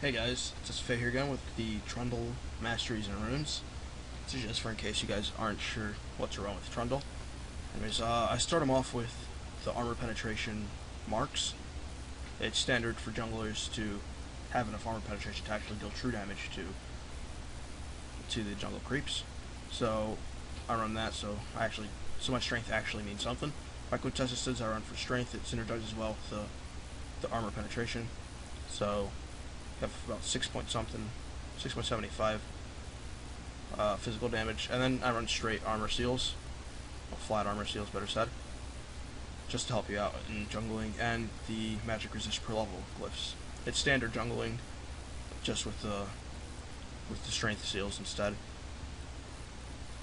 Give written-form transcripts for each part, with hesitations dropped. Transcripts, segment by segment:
Hey guys, it's just Faye here again with the Trundle Masteries and Runes. This is just for in case you guys aren't sure what's wrong with Trundle. Anyways, I start them off with the armor penetration marks. It's standard for junglers to have enough armor penetration to actually deal true damage to the jungle creeps. So I run that, so my strength actually means something. My quintessence I run for strength. It synergizes well with the armor penetration. So have about 6.75 physical damage, and then I run straight armor seals, or flat armor seals, better said, just to help you out in jungling, and the magic resist per level glyphs. It's standard jungling, just with the strength seals instead.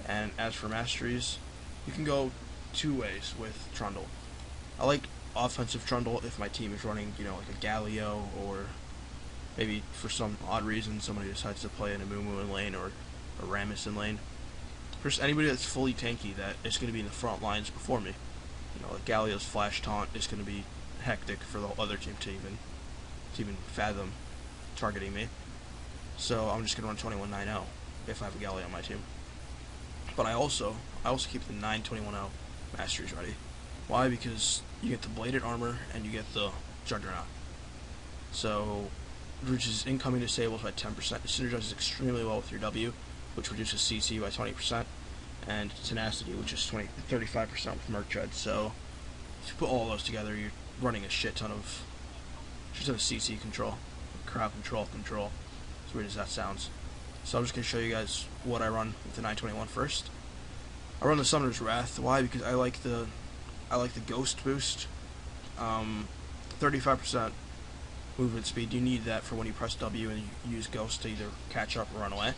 And as for masteries, you can go two ways with Trundle. I like offensive Trundle if my team is running, like a Galio, or maybe for some odd reason somebody decides to play in a Moo in lane or a Rammus in lane. For anybody that's fully tanky that is going to be in the front lines before me, like Galio's flash taunt is going to be hectic for the other team to even fathom targeting me. So I'm just going to run 21-9-0 if I have a Galio on my team. But I also keep the 9-21-0 masteries ready. Why? Because you get the bladed armor and you get the Juggernaut. So reduces incoming disables by 10%. It synergizes extremely well with your W, which reduces CC by 20%, and tenacity, which is 35% with Merc Tread. So if you put all those together, you're running a shit ton of CC control, crowd control. As weird as that sounds. So I'm just gonna show you guys what I run with the 921 first. I run the Summoner's Wrath. Why? Because I like the Ghost boost. 35% movement speed. You need that for when you press W and you use Ghost to either catch up or run away.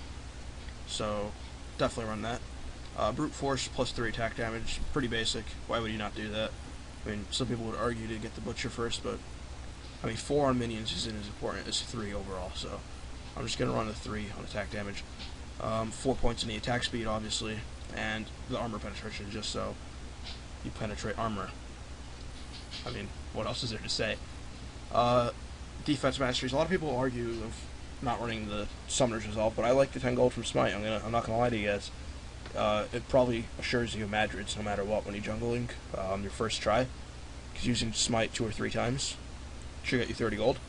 So definitely run that. Brute Force plus 3 attack damage. Pretty basic. Why would you not do that? I mean, some people would argue to get the Butcher first, but I mean, 4 on minions isn't as important as 3 overall. So I'm just gonna run the 3 on attack damage. 4 points in the attack speed, obviously, and the armor penetration, just so you penetrate armor. I mean, what else is there to say? Defense masteries. A lot of people argue of not running the Summoner's Resolve, but I like the 10 gold from Smite. I'm not gonna lie to you guys. It probably assures you Madrids no matter what when you're jungling your first try, because using Smite 2 or 3 times should get you 30 gold.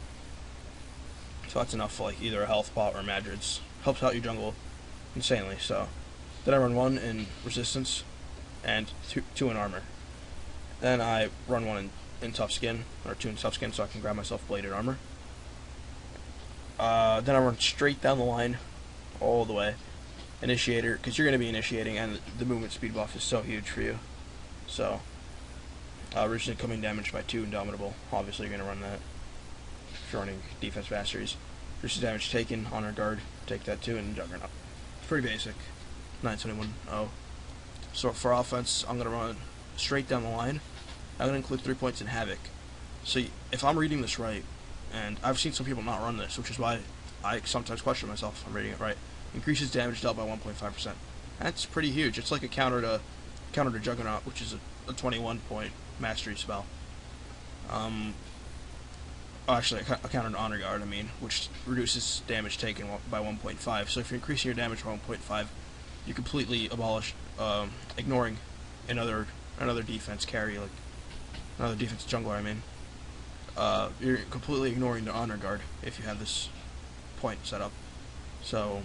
So that's enough for like either a health pot or Madrids. Helps out your jungle insanely. So then I run 1 in resistance and 2 in armor. Then I run 1 in tough skin, or 2 in tough skin, so I can grab myself bladed armor. Then I run straight down the line, all the way. Initiator, because you're going to be initiating, and the movement speed buff is so huge for you. So, originally coming damage by 2 Indomitable. Obviously, you're going to run that if you're running defense masteries. Reduces damage taken, honor guard, take that too, and Juggernaut. It's pretty basic. 921-0. So for offense, I'm going to run straight down the line. I'm going to include 3 points in Havoc. So if I'm reading this right, and I've seen some people not run this, which is why I sometimes question myself if I'm reading it right. Increases damage dealt by 1.5%. That's pretty huge. It's like a counter to Juggernaut, which is a 21-point mastery spell. Actually, a counter to Honor Guard, which reduces damage taken by 1.5. So if you're increasing your damage by 1.5, you completely abolish ignoring another defense carry, like another defense jungler. You're completely ignoring the Honor Guard if you have this point set up. So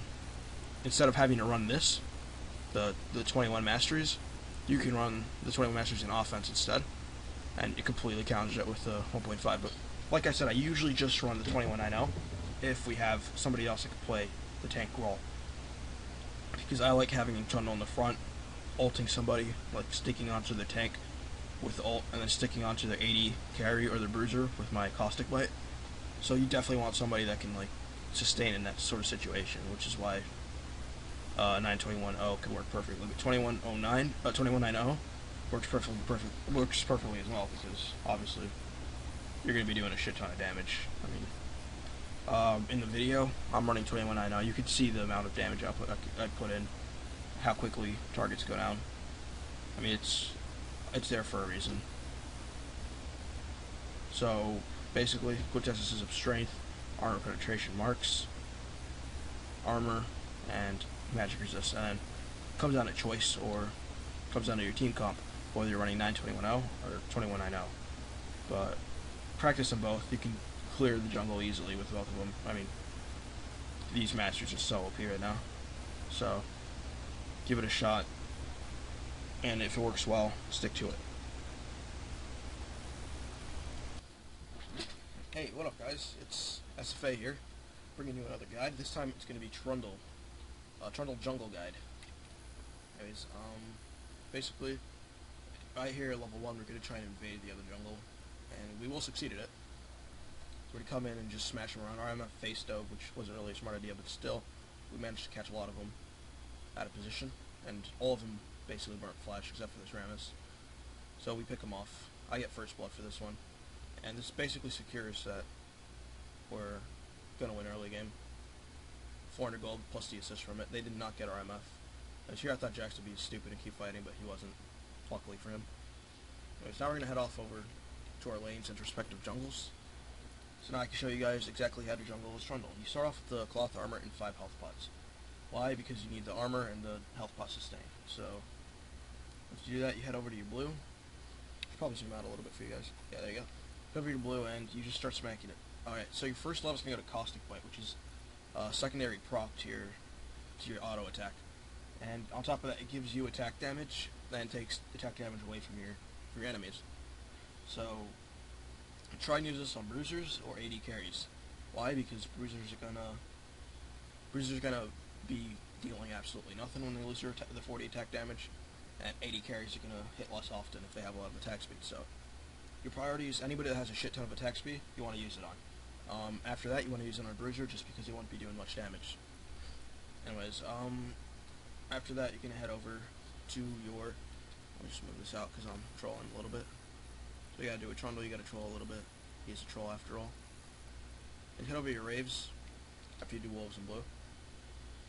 instead of having to run this, the 21 masteries, you can run the 21 masteries in offense instead, and it completely counters it with the 1.5. But like I said, I usually just run the 21-9-0 if we have somebody else that can play the tank role, because I like having Trundle in the front, ulting somebody, like sticking onto the tank with ult, and then sticking onto the 80 carry or the bruiser with my caustic bite. So you definitely want somebody that can like sustain in that sort of situation, which is why 921-0 can work perfectly. But 21-9-0 works perfectly as well, because obviously you're going to be doing a shit ton of damage. In the video, I'm running 21-9-0. You can see the amount of damage output I put in, how quickly targets go down. It's there for a reason. So basically, quintessence of strength, armor penetration marks, armor, and magic resist. And then it comes down to choice, or comes down to your team comp, whether you're running 9-21-0 or 21-9-0. But practice them both. You can clear the jungle easily with both of them. I mean, these masters are so OP right now. So give it a shot, and if it works well, stick to it. Hey, what up, guys? It's SFA here, bringing you another guide. This time it's going to be Trundle, Trundle Jungle Guide. Anyways, basically, right here at level 1, we're going to try and invade the other jungle, and we will succeed at it. We're going to come in and just smash them around. Our MF face dove, which wasn't really a smart idea, but still, we managed to catch a lot of them out of position, and all of them basically burnt flash, except for this Rammus. So we pick them off. I get first blood for this one, and this basically secures that we're going to win early game. 400 gold plus the assist from it. They did not get our MF. And here I thought Jax would be stupid and keep fighting, but he wasn't, luckily for him. Anyways, now we're going to head off over to our lanes and respective jungles. So now I can show you guys exactly how to jungle this Trundle. You start off with the cloth armor and 5 health pots. Why? Because you need the armor and the health pot sustain. So, once you do that, you head over to your blue. I should probably zoom out a little bit for you guys. Yeah, there you go. Go over to your blue and you just start smacking it. Alright, so your first level is going to go to Caustic Bite, which is secondary proc to your auto attack. And on top of that, it gives you attack damage, then takes attack damage away from your enemies. So, try and use this on bruisers or AD carries. Why? Because bruisers are gonna be dealing absolutely nothing when they lose the 40 attack damage, and AD carries are gonna hit less often if they have a lot of attack speed. So, your priorities: anybody that has a shit ton of attack speed, you want to use it on. After that, you want to use it on a bruiser just because they won't be doing much damage. Anyways, after that, you're gonna head over to your. Let me just move this out because I'm trolling a little bit. So you gotta do a Trundle, you gotta troll a little bit. He's a troll after all. And head over to your Raves after you do Wolves and Blue.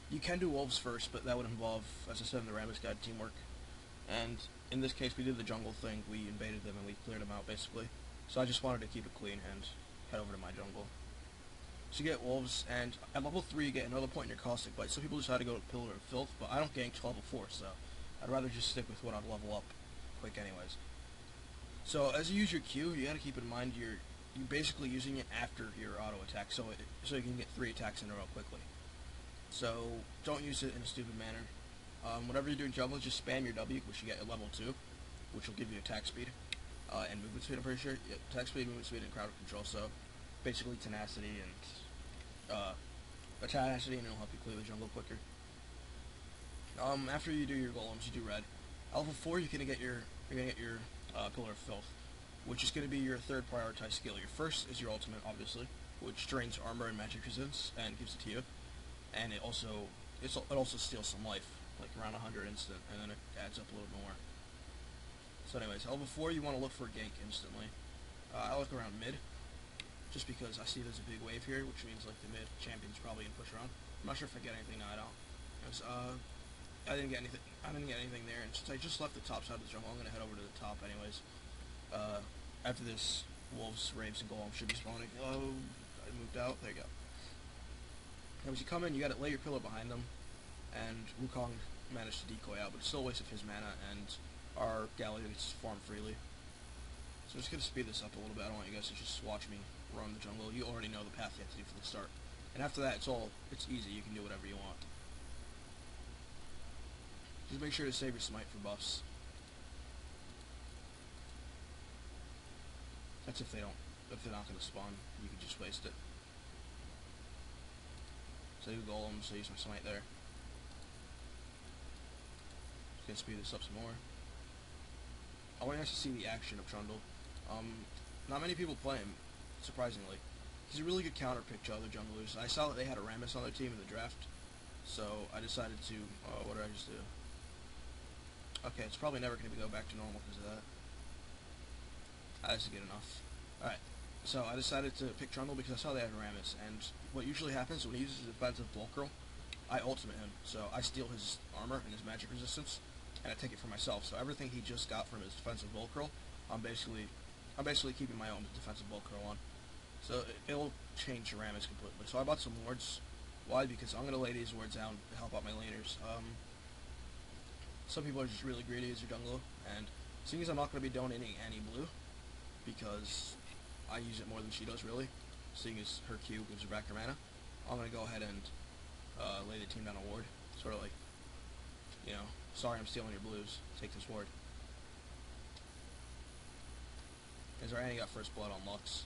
You can do Wolves first, but that would involve, as I said in the Rammus guide, teamwork. And in this case, we did the jungle thing. We invaded them and we cleared them out, basically. So I just wanted to keep it clean and head over to my jungle. So you get Wolves, and at level 3 you get another point in your Caustic Bite. So people decide to go to Pillar of Filth, but I don't gank to level 4, so I'd rather just stick with what I'd level up quick anyways. So as you use your Q, you gotta keep in mind you're basically using it after your auto attack, so you can get 3 attacks in a row quickly. So don't use it in a stupid manner. Whenever you're doing jungle, just spam your W, which you get at level 2, which will give you attack speed and movement speed. I'm pretty sure attack speed, movement speed, and crowd control. So basically tenacity and it'll help you clear the jungle quicker. After you do your golems, you do red. At level 4, you're gonna get your Pillar of Filth, which is going to be your third prioritized skill. Your first is your ultimate, obviously, which drains armor and magic resistance and gives it to you. And it also steals some life, like around 100 instant, and then it adds up a little more. So anyways, level 4, you want to look for a gank instantly. I look around mid, just because I see there's a big wave here, which means like the mid champion's probably gonna push around. I'm not sure if I get anything. No, I don't. I didn't get anything there, and since I just left the top side of the jungle, I'm gonna head over to the top anyways. After this, Wolves, Raves, and Golem should be spawning. Oh, I moved out. There you go. Now, as you come in, you gotta lay your pillar behind them, and Wukong managed to decoy out, but it's still a waste of his mana, and our Gallery gets farmed freely. So I'm just gonna speed this up a little bit. I don't want you guys to just watch me run the jungle. You already know the path you have to do from the start. And after that, it's easy. You can do whatever you want. Just make sure to save your smite for buffs. That's if they're not gonna spawn. You can just waste it. So I do golem, so I use my smite there. Just gonna speed this up some more. I want you guys to see the action of Trundle. Not many people play him, surprisingly. He's a really good counter pick to other junglers. I saw that they had a Rammus on their team in the draft, so I decided to. What did I just do? Okay, it's probably never going to go back to normal because of that. That's good enough. Alright, so I decided to pick Trundle because I saw they had Rammus, and what usually happens when he uses his defensive bulk roll, I ultimate him. So I steal his armor and his magic resistance, and I take it for myself. So everything he just got from his defensive bulk roll, I'm basically keeping my own defensive bulk roll on. So it'll change your ramage completely. So I bought some wards. Why? Because I'm going to lay these wards down to help out my laners. Some people are just really greedy as your jungler, and seeing as I'm not going to be donating any blue, because I use it more than she does really, seeing as her Q gives her back her mana, I'm going to go ahead and lay the team down a ward. Sort of like, you know, sorry I'm stealing your blues, take this ward. As our Annie got first blood on Lux.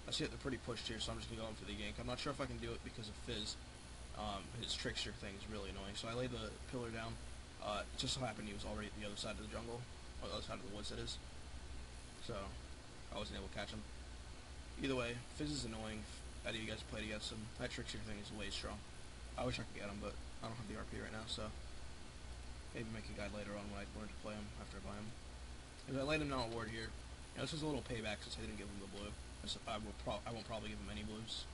I see that they're pretty pushed here, so I'm just going to go in for the gank. I'm not sure if I can do it because of Fizz. His trickster thing is really annoying. So I laid the pillar down. It just so happened he was already at the other side of the jungle, or the other side of the woods it is. So I wasn't able to catch him. Either way, Fizz is annoying. How do you guys played against him? That trickster thing is way strong. I wish I could get him, but I don't have the RP right now, so maybe make a guide later on when I learn to play him after I buy him. Because I laid him down a ward here. You know, this is a little payback since I didn't give him the blue. I won't probably give him any blues.